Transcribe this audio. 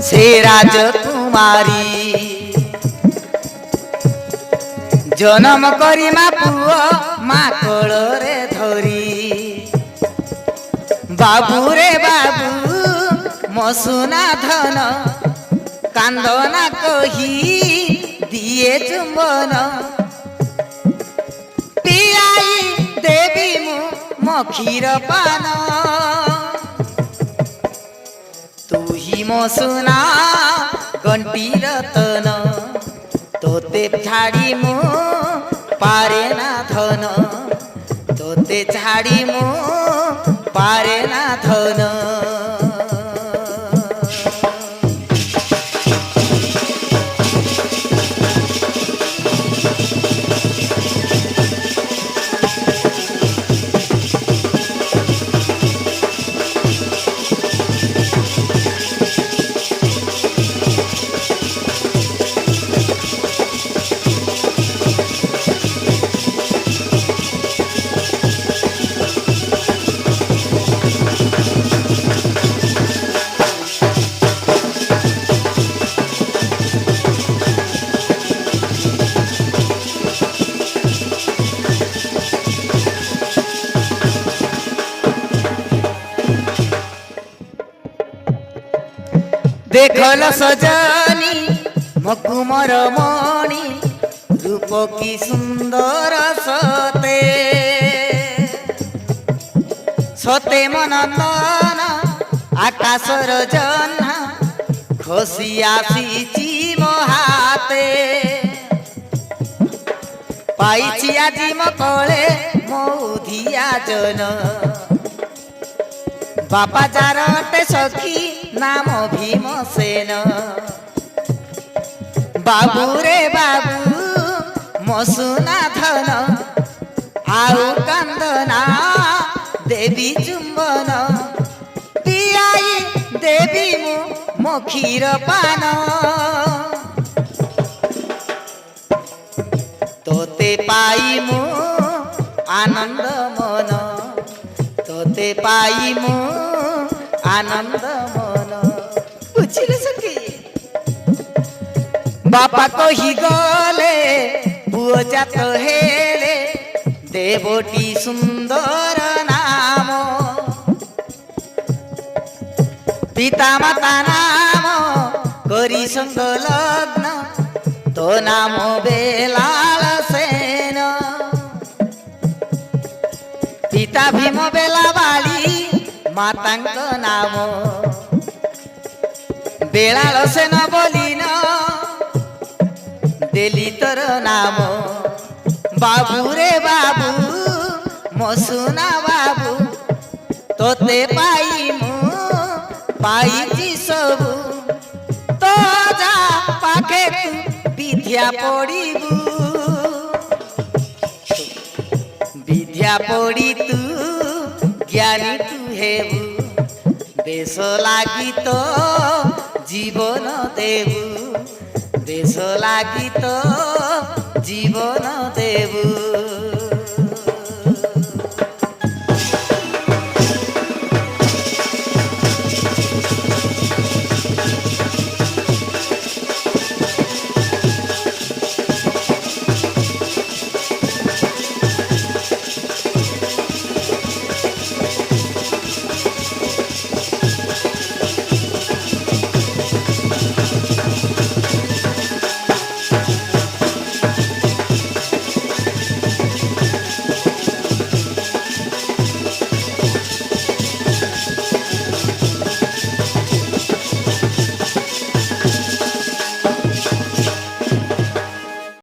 से राजकुमारी जन्म करी मा पुओ मा कोଳରେ धरी बाबू रे बाबू मो सुना धन कांदना कही दिए चुंबन पियाई देवी मो क्षीर पान तू ही मो सुना घंटी रतन तोते छाड़ी मु पारे ना धन तोते छाड़ी मु पारे ना धन देखल सजनी मकुमर मणि रूप की सुंदर सते सते मन तन आकाशर जन्हा खसी आसीची मो हाते पाइची आजी मो कोळे मो उधिया जन बापा चारटे सखी नाम भीमसेन बाबू रे बाबू मो सुना धन आउ कांदना देवी चुंबन पियाई देवी मो क्षीर पान तोते पाई मु आनंद मन तोते पाई मु आनंद मन बुझिले सखी बापा कही गले पुओ जात हेले देवटी सुंदर नाम पिता माता नाम करी संग लग्न तो नाम बेलाल सेन पिता भीम बेलावाली मातांक नाम बेलाल सेन बोलिन देली तर नाम बाबू रे बाबू मो सुना बाबू तोते पाई मु पाइची सबू तो जा पाखे विद्या पढ़ू विद्या पढ़ी तू ज्ञानी तू हेबू देश लागी तो जीवन देबू देश लागी तो जीवन देबू।